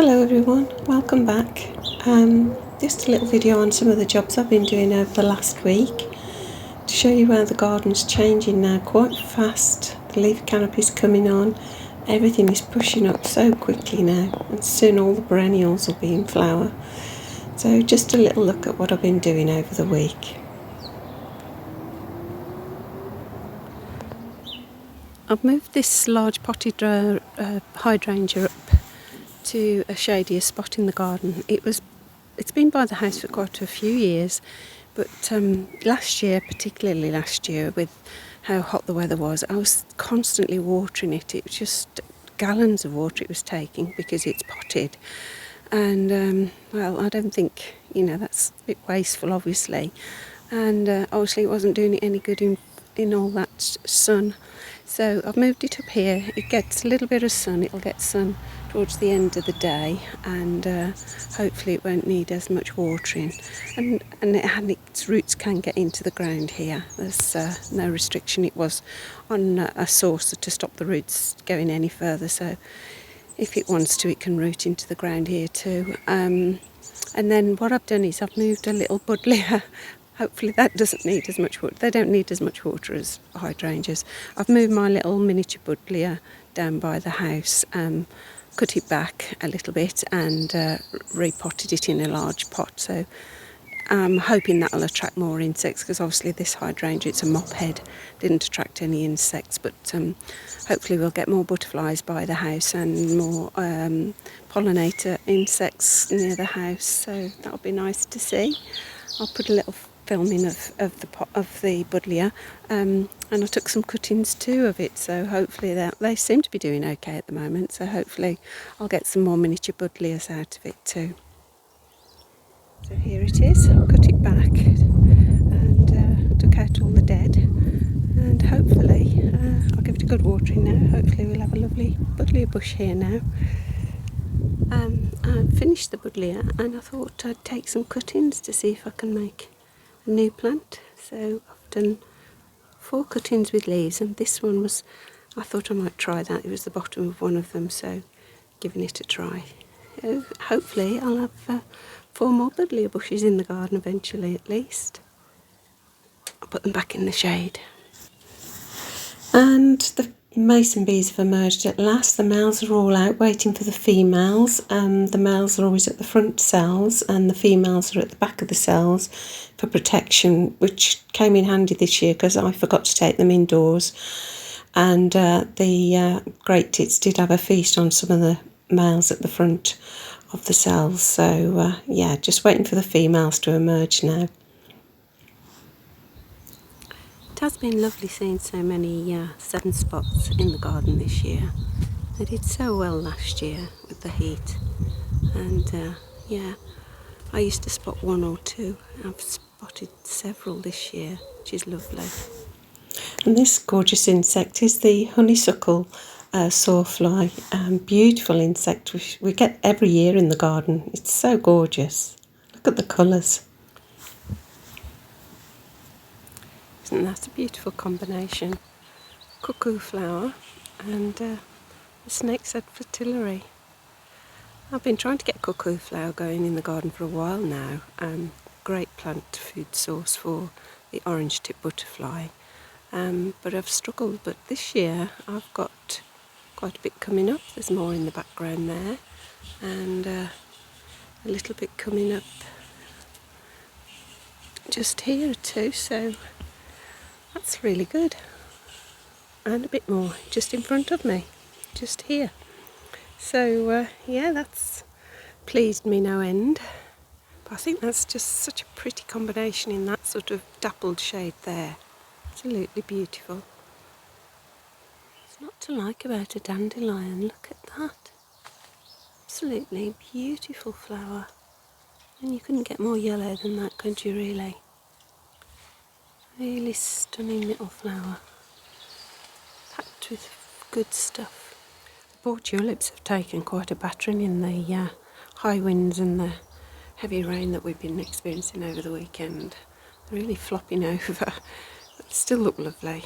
Hello everyone, welcome back. Just a little video on some of the jobs I've been doing over the last week to show you how the garden's changing now quite fast. The leaf canopy's coming on, everything is pushing up so quickly now, and soon all the perennials will be in flower. So just a little look at what I've been doing over the week. I've moved this large potted hydrangea up to a shadier spot in the garden. It's been by the house for quite a few years, but particularly last year, with how hot the weather was, I was constantly watering it. It was just gallons of water it was taking because it's potted. And well, I don't think, that's a bit wasteful, obviously. And obviously it wasn't doing it any good in all that sun. So I've moved it up here. It gets a little bit of sun. It'll get sun towards the end of the day, and hopefully it won't need as much watering. And its roots can get into the ground here. There's no restriction. It was on a saucer to stop the roots going any further. So if it wants to, it can root into the ground here too. And then what I've done is I've moved a little buddleia. Hopefully that doesn't need as much water. They don't need as much water as hydrangeas. I've moved my little miniature buddleia down by the house, cut it back a little bit and repotted it in a large pot. So I'm hoping that'll attract more insects, because obviously this hydrangea, it's a mop head, didn't attract any insects, but hopefully we'll get more butterflies by the house and more pollinator insects near the house. So that'll be nice to see. I'll put a little filming of the buddleia, and I took some cuttings too of it, so hopefully they seem to be doing okay at the moment, so hopefully I'll get some more miniature buddleias out of it too. So here it is. I'll cut it back and took out all the dead, and hopefully I'll give it a good watering now. Hopefully we'll have a lovely buddleia bush here now. I finished the buddleia and I thought I'd take some cuttings to see if I can make a new plant. So I've done 4 cuttings with leaves, and this one was, I thought I might try that. It was the bottom of one of them, so giving it a try. So hopefully I'll have 4 more buddleia bushes in the garden eventually, at least. I'll put them back in the shade. And the mason bees have emerged at last. The males are all out waiting for the females. The males are always at the front cells and the females are at the back of the cells for protection, which came in handy this year because I forgot to take them indoors. And the great tits did have a feast on some of the males at the front of the cells. So yeah, just waiting for the females to emerge now. It has been lovely seeing so many sunspots in the garden this year. They did so well last year with the heat, and yeah, I used to spot 1 or 2. I've spotted several this year, which is lovely. And this gorgeous insect is the honeysuckle sawfly. Beautiful insect we get every year in the garden. It's so gorgeous. Look at the colours. Isn't that a beautiful combination? Cuckoo flower and the snake's head fritillary. I've been trying to get cuckoo flower going in the garden for a while now. Great plant food source for the orange tip butterfly. But I've struggled. But this year I've got quite a bit coming up. There's more in the background there, and a little bit coming up just here too. So that's really good. And a bit more just in front of me, just here. So yeah, that's pleased me no end. But I think that's just such a pretty combination in that sort of dappled shade there. Absolutely beautiful. There's not to like about a dandelion. Look at that. Absolutely beautiful flower. And you couldn't get more yellow than that, could you really? Really stunning little flower, packed with good stuff. The poor tulips have taken quite a battering in the high winds and the heavy rain that we've been experiencing over the weekend. They're really flopping over, but still look lovely.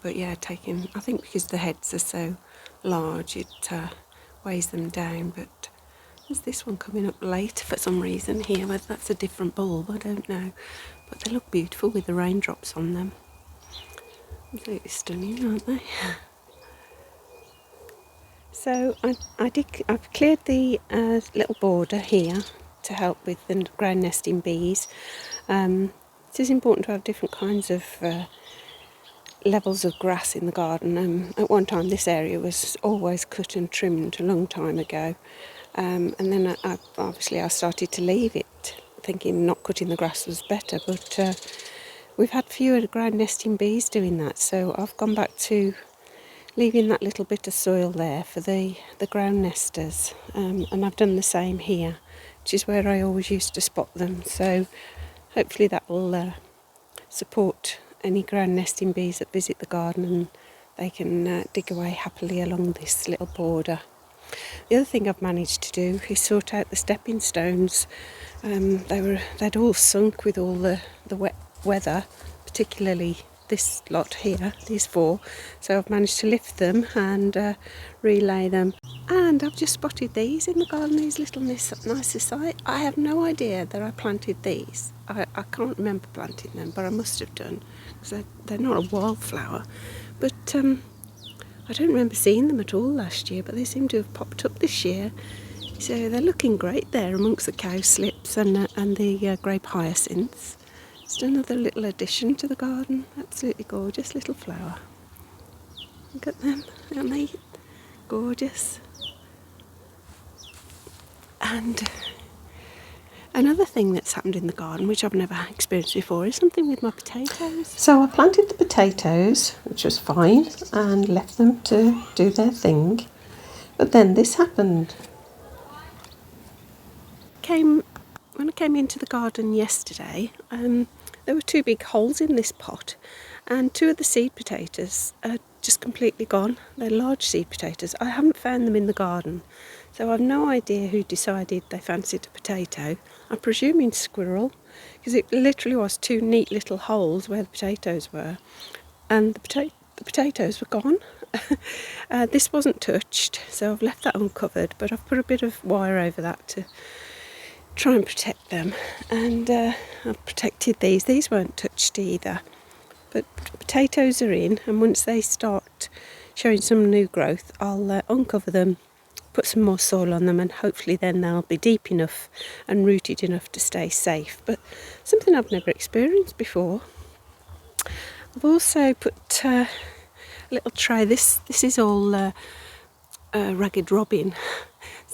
But yeah, I think because the heads are so large, it weighs them down, but There's this one coming up late for some reason here, whether that's a different bulb, I don't know. But they look beautiful with the raindrops on them. Absolutely stunning, aren't they? So I've cleared the little border here to help with the ground nesting bees. It is important to have different kinds of levels of grass in the garden. At one time this area was always cut and trimmed a long time ago, and then I started to leave it, thinking not cutting the grass was better, but we've had fewer ground nesting bees doing that, so I've gone back to leaving that little bit of soil there for the ground nesters, and I've done the same here, which is where I always used to spot them, so hopefully that will support any ground nesting bees that visit the garden, and they can dig away happily along this little border. The other thing I've managed to do is sort out the stepping stones. They'd all sunk with all the wet weather, particularly this lot here, these 4. So I've managed to lift them and relay them. And I've just spotted these in the garden, these little Narcissi. I have no idea that I planted these. I can't remember planting them, but I must have done, because they're not a wildflower. But I don't remember seeing them at all last year, but they seem to have popped up this year. So they're looking great there amongst the cowslips and the grape hyacinths. Just another little addition to the garden. Absolutely gorgeous little flower. Look at them, aren't they gorgeous? And another thing that's happened in the garden, which I've never experienced before, is something with my potatoes. So I planted the potatoes, which was fine, and left them to do their thing. But then this happened. When I came into the garden yesterday, there were 2 big holes in this pot, and 2 of the seed potatoes are just completely gone. They're large seed potatoes. I haven't found them in the garden, so I've no idea who decided they fancied a potato. I'm presuming squirrel, because it literally was 2 neat little holes where the potatoes were, and the potatoes were gone. This wasn't touched, so I've left that uncovered, but I've put a bit of wire over that to try and protect them, and I've protected these. These weren't touched either, but potatoes are in, and once they start showing some new growth, I'll uncover them, put some more soil on them, and hopefully then they'll be deep enough and rooted enough to stay safe. But something I've never experienced before. I've also put a little tray. This is all ragged robin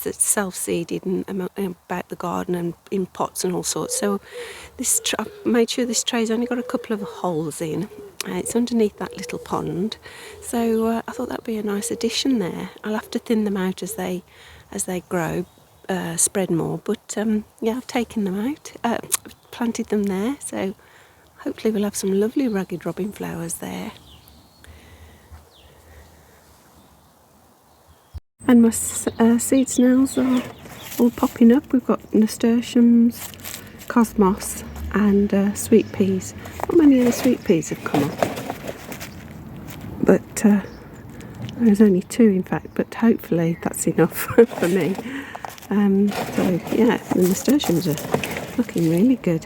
that's self-seeded and about the garden and in pots and all sorts. So I've made sure this tray's only got a couple of holes in. It's underneath that little pond, so I thought that'd be a nice addition there. I'll have to thin them out as they grow, spread more. But yeah, I've taken them out, planted them there. So hopefully we'll have some lovely ragged robin flowers there. And my seed snails are all popping up. We've got nasturtiums, cosmos, and sweet peas. Not many of the sweet peas have come up, but there's only 2 in fact, but hopefully that's enough for me. So yeah, the nasturtiums are looking really good.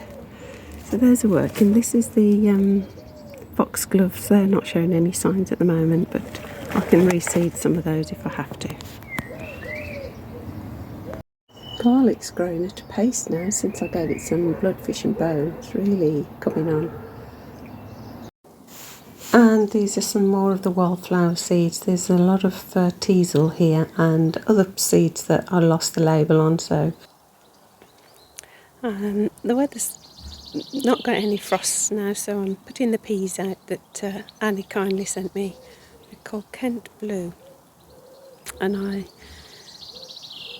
So there's a work, and this is the foxgloves. They're not showing any signs at the moment, but I can reseed some of those if I have to. Garlic's growing at a pace now since I gave it some bloodfish and bone. It's really coming on. And these are some more of the wildflower seeds. There's a lot of teasel here and other seeds that I lost the label on. So the weather's not got any frosts now, so I'm putting the peas out that Annie kindly sent me. They're called Kent Blue, and I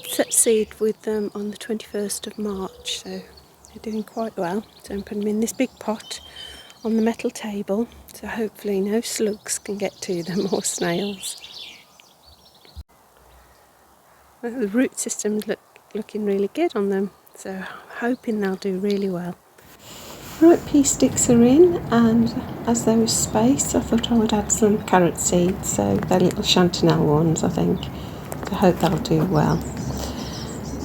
set seed with them on the 21st of March, so they're doing quite well. So I'm putting them in this big pot on the metal table, so hopefully no slugs can get to them or snails. Well, the root system's looking really good on them, so I'm hoping they'll do really well. Right, pea sticks are in, and as there was space I thought I would add some carrot seeds, so they're little chanterelle ones I think, so I hope they'll do well.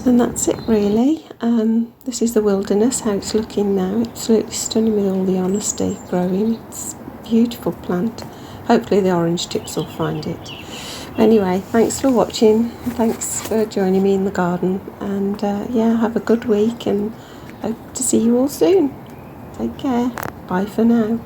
And that's it really. This is the wilderness, how it's looking now. Absolutely stunning with all the honesty growing. It's a beautiful plant. Hopefully the orange tips will find it. Anyway, thanks for watching. Thanks for joining me in the garden. And yeah, have a good week and hope to see you all soon. Take care. Bye for now.